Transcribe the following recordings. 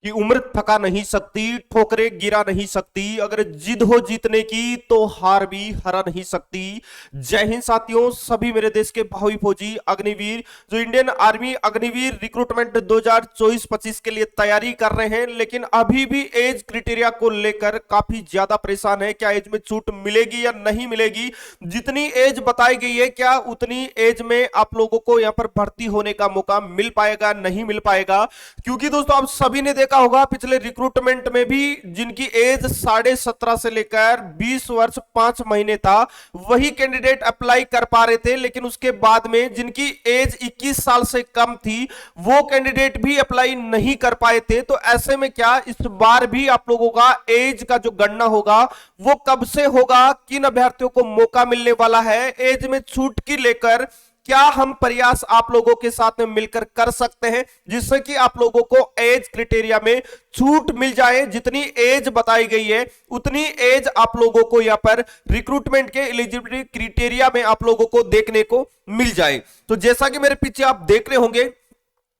कि उम्र थका नहीं सकती, ठोकरें गिरा नहीं सकती, अगर जिद हो जीतने की तो हार भी हरा नहीं सकती। जय हिंद साथियों, सभी मेरे देश के भावी फौजी अग्निवीर जो इंडियन आर्मी अग्निवीर रिक्रूटमेंट 2024-25 के लिए तैयारी कर रहे हैं, लेकिन अभी भी एज क्राइटेरिया को लेकर काफी ज्यादा परेशान है। क्या एज में छूट मिलेगी या नहीं मिलेगी? जितनी एज बताई गई है क्या उतनी एज में आप लोगों को यहां पर भर्ती होने का मौका मिल पाएगा, नहीं मिल पाएगा? क्योंकि दोस्तों आप सभी ने देखा होगा पिछले रिक्रूटमेंट में भी जिनकी एज 17.5 से लेकर 20 वर्ष 5 महीने था वही कैंडिडेट अप्लाई कर पा रहे थे, लेकिन उसके बाद में जिनकी एज 21 साल से कम थी वो कैंडिडेट भी अप्लाई नहीं कर पाए थे। तो ऐसे में क्या इस बार भी आप लोगों का एज का जो गणना होगा वो कब से होगा, किन अभ्यर्थियों को मौका मिलने वाला है, एज में छूट की लेकर क्या हम प्रयास आप लोगों के साथ में मिलकर कर सकते हैं जिससे कि आप लोगों को एज क्राइटेरिया में छूट मिल जाए। जितनी एज बताई गई है उतनी एज आप लोगों को यहां पर रिक्रूटमेंट के एलिजिबिलिटी क्राइटेरिया में आप लोगों को देखने को मिल जाए। तो जैसा कि मेरे पीछे आप देख रहे होंगे,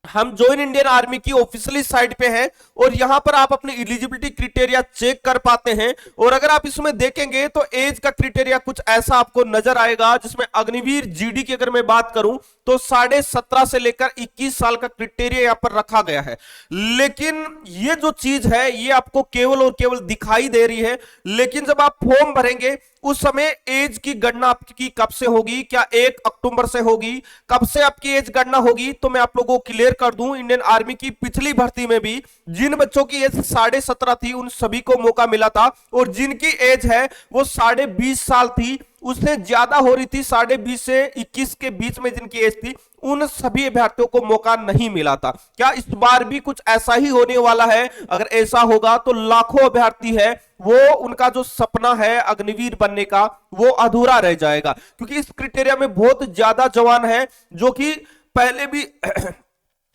हम ज्वाइन इंडियन आर्मी की ऑफिशियली साइट पे हैं और यहां पर आप अपनी एलिजिबिलिटी क्राइटेरिया चेक कर पाते हैं। और अगर आप इसमें देखेंगे तो एज का क्राइटेरिया कुछ ऐसा आपको नजर आएगा, जिसमें अग्निवीर जीडी की अगर मैं बात करूं तो 17.5 से लेकर 21 साल का क्राइटेरिया यहां पर रखा गया है। लेकिन ये जो चीज है ये आपको केवल और केवल दिखाई दे रही है, लेकिन जब आप फॉर्म भरेंगे उस समय एज की गणना आपकी कब से होगी? क्या 1 अक्टूबर से होगी? कब से आपकी एज गणना होगी? तो मैं आप लोगों को क्लियर कर दूं, इंडियन आर्मी की पिछली भर्ती में भी जिन बच्चों की एज 17.5 थी उन सभी को मौका मिला था, और जिनकी एज है वो 20.5 साल थी, उससे ज्यादा हो रही थी 20.5 से 21 के बीच में जिनकी एज थी, उन सभी अभ्यर्थियों को मौका नहीं मिला था। क्या इस बार भी कुछ ऐसा ही होने वाला है? अगर ऐसा होगा तो लाखों अभ्यर्थी है वो उनका जो सपना है अग्निवीर बनने का वो अधूरा रह जाएगा, क्योंकि इस क्राइटेरिया में बहुत ज्यादा जवान है जो कि पहले भी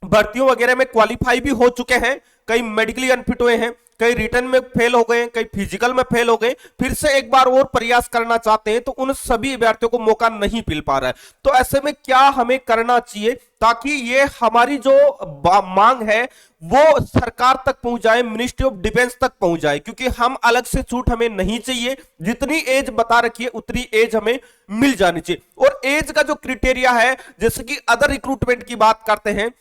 भर्तियों वगैरह में क्वालिफाई भी हो चुके हैं, कई मेडिकली अनफिट हुए हैं, कई रिटर्न में फेल हो गए, कई फिजिकल में फेल हो गए, फिर से एक बार और प्रयास करना चाहते हैं, तो उन सभी अभ्यर्थियों को मौका नहीं मिल पा रहा है। तो ऐसे में क्या हमें करना चाहिए ताकि ये हमारी जो मांग है वो सरकार तक पहुंच जाए, मिनिस्ट्री ऑफ डिफेंस तक पहुंच जाए? क्योंकि हम अलग से छूट हमें नहीं चाहिए, जितनी एज बता रखी है उतनी एज हमें मिल जानी चाहिए। और एज का जो क्राइटेरिया है, जैसे कि अदर रिक्रूटमेंट की बात करते हैं,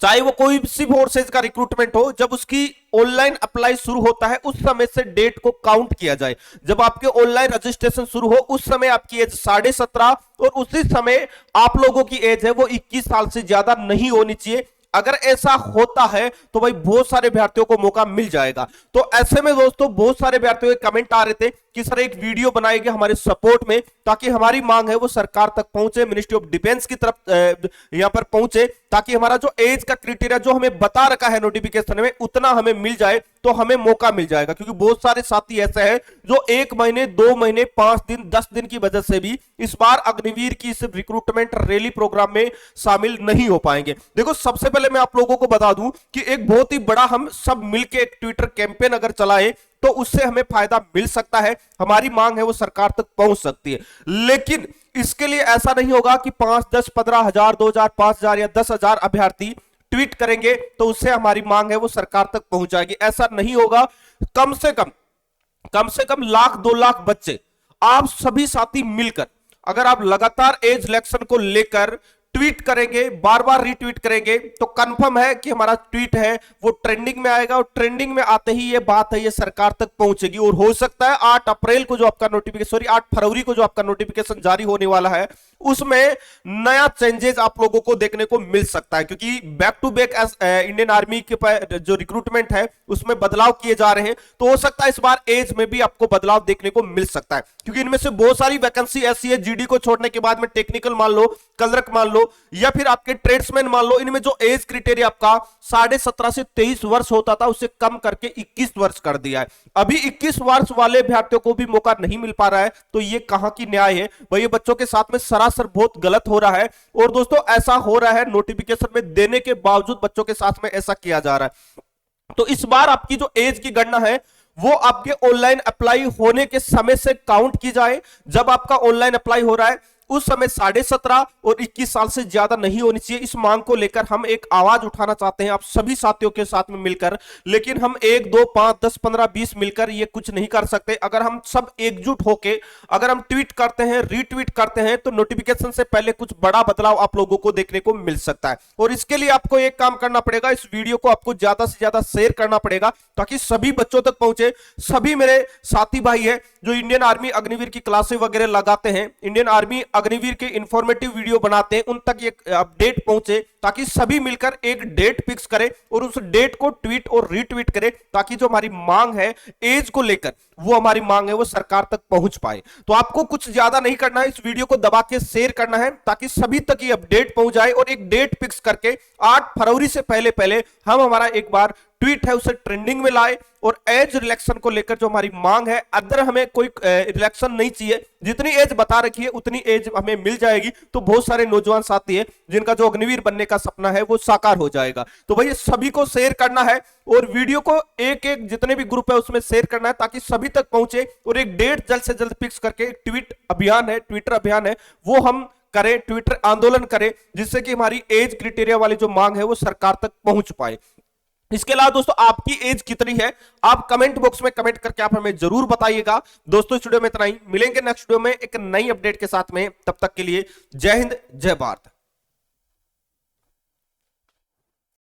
चाहे वो कोई सी फोर्सेज का रिक्रूटमेंट हो, जब उसकी ऑनलाइन अप्लाई शुरू होता है उस समय से डेट को काउंट किया जाए। जब आपके ऑनलाइन रजिस्ट्रेशन शुरू हो उस समय आपकी एज 17.5 और उसी समय आप लोगों की एज है वो 21 साल से ज्यादा नहीं होनी चाहिए। अगर ऐसा होता है तो भाई बहुत सारे अभ्यर्थियों को मौका मिल जाएगा। तो ऐसे में दोस्तों बहुत सारे अभ्यर्थियों के कमेंट आ रहे थे कि सर एक वीडियो बनाएंगे हमारे सपोर्ट में ताकि हमारी मांग है वो सरकार तक पहुंचे, मिनिस्ट्री ऑफ डिफेंस की तरफ यहां पर पहुंचे, ताकि हमारा जो एज का क्राइटेरिया जो हमें बता रखा है नोटिफिकेशन में उतना हमें मिल जाए तो हमें मौका मिल जाएगा। क्योंकि बहुत सारे साथी ऐसे हैं जो 1 महीने 2 महीने 5 दिन 10 दिन की वजह से भी इस बार अग्निवीर की इस रिक्रूटमेंट रैली प्रोग्राम में शामिल नहीं हो पाएंगे। देखो सबसे पहले मैं आप लोगों को बता दूं कि एक बहुत ही बड़ा हम सब मिलकर एक ट्विटर कैंपेन अगर चलाए तो उससे हमें फायदा मिल सकता है, हमारी मांग है वो सरकार तक पहुंच सकती है। लेकिन इसके लिए ऐसा नहीं होगा कि 5, 10, 15 हजार, 2 हजार, 5 हजार या 10 हजार अभ्यर्थी ट्वीट करेंगे तो उससे हमारी मांग है वो सरकार तक पहुंच जाएगी। ऐसा नहीं होगा। कम से कम लाख 2 लाख बच्चे आप सभी साथी मिलकर अगर आप लगातार एज इलेक्शन को लेकर ट्वीट करेंगे, बार बार रीट्वीट करेंगे, तो कंफर्म है कि हमारा ट्वीट है वो ट्रेंडिंग में आएगा, और ट्रेंडिंग में आते ही ये बात है ये सरकार तक पहुंचेगी। और हो सकता है 8 अप्रैल को जो आपका नोटिफिकेशन, 8 फरवरी को जो आपका नोटिफिकेशन जारी होने वाला है उसमें नया चेंजेस आप लोगों को देखने को मिल सकता है। क्योंकि back to back Indian army के जो रिक्रूटमेंट है उसमें बदलाव किए जा रहे हैं, तो हो सकता है इस बार एज में भी आपको बदलाव देखने को मिल सकता है। क्योंकि इनमें से बहुत सारी वैकेंसी ऐसी है, जीडी को छोड़ने के बाद में टेक्निकल मान लो, क्लर्क मान लो, या फिर आपके ट्रेड्समैन मान लो, इनमें जो एज क्राइटेरिया आपका 17.5 से 23 वर्ष होता था उसे कम करके 21 वर्ष कर दिया है। अभी 21 वर्ष वाले अभ्यर्थियों को भी मौका नहीं मिल पा रहा है, तो ये कहां की न्याय है भाई? ये बच्चों के साथ में सरासर बहुत गलत हो रहा है। और दोस्तों ऐसा हो रहा है नोटिफिकेशन में देने के बावजूद बच्चों के साथ में ऐसा किया जा रहा है। तो इस बार आपकी जो एज की गणना है वो आपके ऑनलाइन अप्लाई होने के समय से काउंट की जाए। जब आपका ऑनलाइन अप्लाई हो रहा है उस समय 17.5 और 21 साल से ज्यादा नहीं होनी चाहिए। इस मांग को लेकर हम एक आवाज उठाना चाहते हैं आप सभी साथियों के साथ में मिलकर, लेकिन हम 1 2 5 10 15 20 मिलकर ये कुछ नहीं कर सकते। अगर हम सब एकजुट होके अगर हम ट्वीट करते हैं, रीट्वीट करते हैं, तो नोटिफिकेशन से पहले कुछ बड़ा बदलाव आप लोगों को देखने को मिल सकता है। और इसके लिए आपको एक काम करना पड़ेगा, इस वीडियो को आपको ज्यादा से ज्यादा शेयर करना पड़ेगा ताकि सभी बच्चों तक पहुंचे। सभी मेरे साथी भाई है जो इंडियन आर्मी अग्निवीर की क्लासें वगैरह लगाते हैं, इंडियन आर्मी अग्निवीर के इंफॉर्मेटिव वीडियो बनाते हैं, उन तक ये अपडेट पहुंचे ताकि सभी मिलकर एक डेट फिक्स करें और उस डेट को ट्वीट और रीट्वीट करें ताकि जो हमारी मांग है एज को लेकर, वो हमारी मांग है वो सरकार तक पहुंच पाए। तो आपको कुछ ज्यादा नहीं करना है, इस वीडियो को दबा के शेयर करना है ताकि सभी तक ये अपडेट पहुंच जाए और एक डेट फिक्स करके 8 फरवरी से पहले पहले हम हमारा एक बार ट्वीट है उसे ट्रेंडिंग में लाए। और एज रिलेक्शन को लेकर जो हमारी मांग है, अदर हमें कोई रिलेक्शन नहीं चाहिए, जितनी एज बता रखी है उतनी एज हमें मिल जाएगी तो बहुत सारे नौजवान साथी है जिनका जो अग्निवीर बनने का सपना है वो साकार हो जाएगा। तो भाई सभी को शेयर करना है और वीडियो को एक एक जितने भी ग्रुप है उसमें शेयर करना है ताकि सभी तक पहुंचे और एक डेट जल्द से जल्द फिक्स करके एक ट्वीट अभियान है, ट्विटर अभियान है, वो हम करें, ट्विटर आंदोलन करें, जिससे कि हमारी एज क्राइटेरिया वाली जो मांग है वो सरकार तक पहुंच पाए। इसके अलावा दोस्तों आपकी एज कितनी है आप कमेंट बॉक्स में कमेंट करके आप हमें जरूर बताइएगा। दोस्तों इस वीडियो में इतना ही, मिलेंगे नेक्स्ट वीडियो में एक नई अपडेट के साथ में, तब तक के लिए जय हिंद जय भारत।